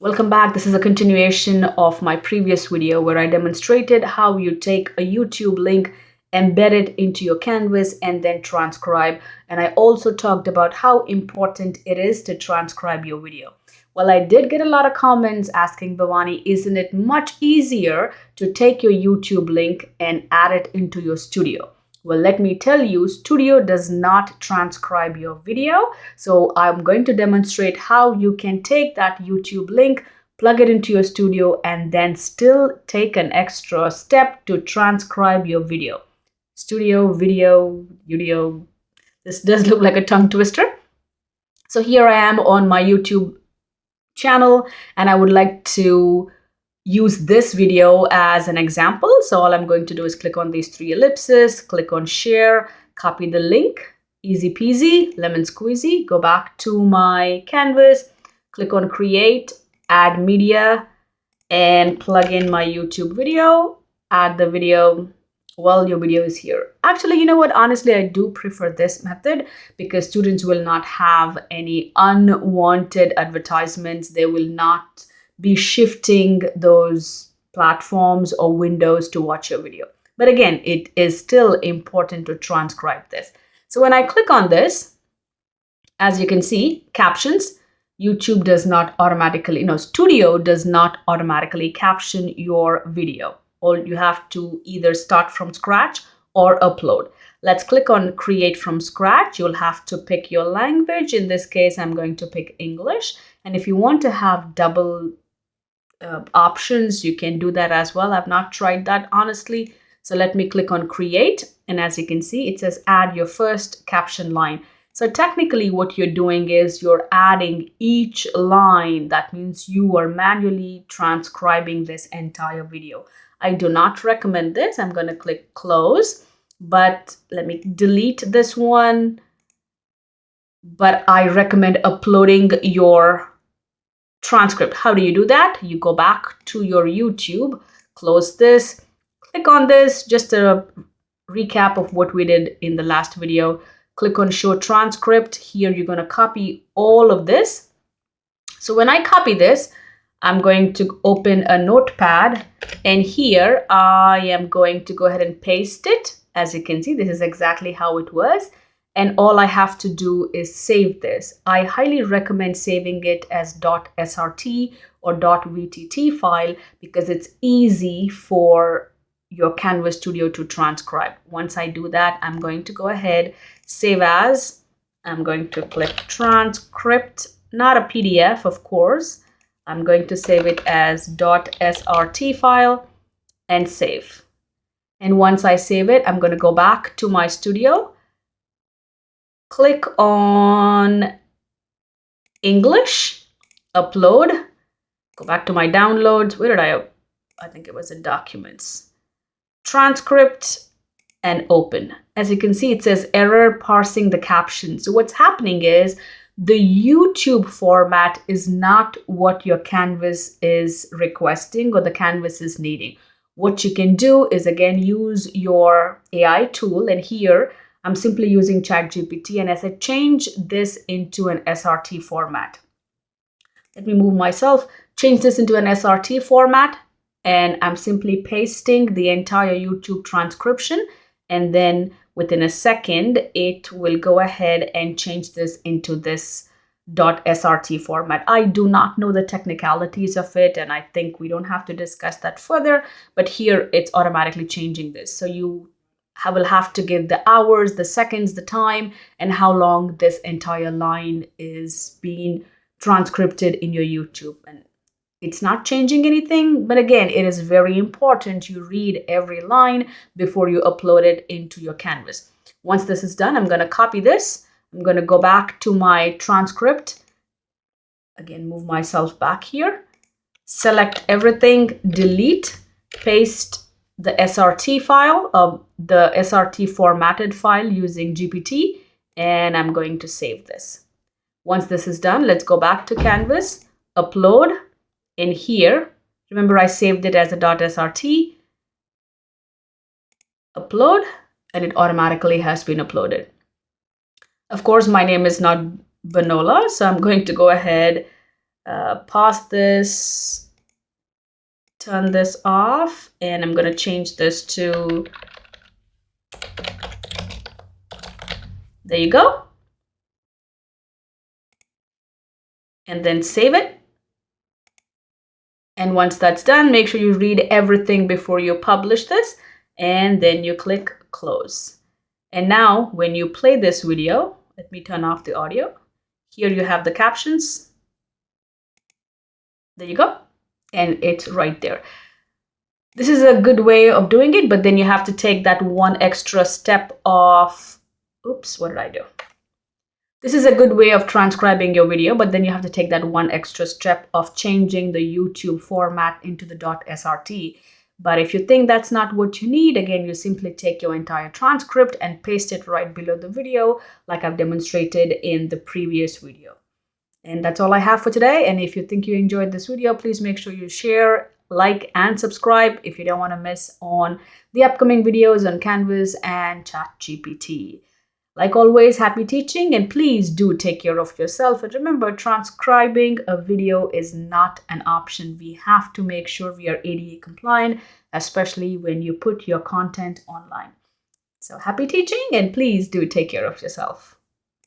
Welcome back. This is a continuation of my previous video where I demonstrated how you take a YouTube link, embed it into your canvas, and then transcribe. And I also talked about how important it is to transcribe your video. Well, I did get a lot of comments asking, Bhavani, isn't it much easier to take your YouTube link and add it into your studio? Well, let me tell you, Studio does not transcribe your video. So I'm going to demonstrate how you can take that YouTube link, plug it into your Studio, and then still take an extra step to transcribe your video. Studio, video. This does look like a tongue twister. So here I am on my YouTube channel, and I would like to use this video as an example. So all I'm going to do is click on these three ellipses, click on share, copy the link, easy peasy, lemon squeezy, go back to my canvas, click on create, add media, and plug in my YouTube video, add the video. Well, your video is here. Actually, you know what? Honestly, I do prefer this method because students will not have any unwanted advertisements. They will not be shifting those platforms or windows to watch your video. But again, it is still important to transcribe this. So when I click on this, as you can see, captions, YouTube does not automatically, Studio does not automatically caption your video. Or you have to either start from scratch or upload. Let's click on create from scratch. You'll have to pick your language. In this case, I'm going to pick English. And if you want to have double options, you can do that as well. I've not tried that honestly. So let me click on create. And as you can see, it says add your first caption line. So technically what you're doing is you're adding each line. That means you are manually transcribing this entire video. I do not recommend this. I'm going to click close, but let me delete this one. But I recommend uploading your transcript. How do you do that? You go back to your YouTube, close this, click on this, just a recap of what we did in the last video. Click on show transcript. Here you're going to copy all of this. So when I copy this, I'm going to open a notepad, and here I am going to go ahead and paste it. As you can see, this is exactly how it was. And all I have to do is save this. I highly recommend saving it as .srt or .vtt file because it's easy for your Canvas Studio to transcribe. Once I do that, I'm going to go ahead, save as. I'm going to click transcript, not a PDF, of course. I'm going to save it as .srt file and save. And once I save it, I'm going to go back to my studio. Click on English, upload, go back to my downloads. Where did I think it was in documents. Transcript and open. As you can see, it says error parsing the captions. So what's happening is the YouTube format is not what your Canvas is requesting or the Canvas is needing. What you can do is again use your AI tool, and here I'm simply using ChatGPT, and I said change this into an SRT format. Let me move myself, change this into an SRT format, and I'm simply pasting the entire YouTube transcription, and then within a second it will go ahead and change this into this .srt format. I do not know the technicalities of it, and I think we don't have to discuss that further, but here it's automatically changing this. So you will have to give the hours, the seconds, the time, and how long this entire line is being transcribed in your YouTube. And it's not changing anything, but again, it is very important you read every line before you upload it into your Canvas. Once this is done, I'm going to copy this. I'm going to go back to my transcript. Again, move myself back here. Select everything, delete, paste the SRT file, the SRT formatted file using GPT, and I'm going to save this. Once this is done, let's go back to Canvas, upload. In here, remember I saved it as a .srt, upload, and it automatically has been uploaded. Of course, my name is not Banola, so I'm going to go ahead pause this, turn this off, and I'm going to change this to, there you go. And then save it. And once that's done, make sure you read everything before you publish this, and then you click close. And now when you play this video, let me turn off the audio. Here you have the captions. There you go. And it's right there. This is a good way of doing it, but then you have to take that one extra step of, oops, what did I do? This is a good way of transcribing your video, but then you have to take that one extra step of changing the YouTube format into the .srt. But if you think that's not what you need, again, you simply take your entire transcript and paste it right below the video, like I've demonstrated in the previous video. And that's all I have for today. And if you think you enjoyed this video, please make sure you share, like, and subscribe if you don't want to miss on the upcoming videos on Canvas and ChatGPT. Like always, happy teaching, and please do take care of yourself. And remember, transcribing a video is not an option. We have to make sure we are ADA compliant, especially when you put your content online. So happy teaching, and please do take care of yourself.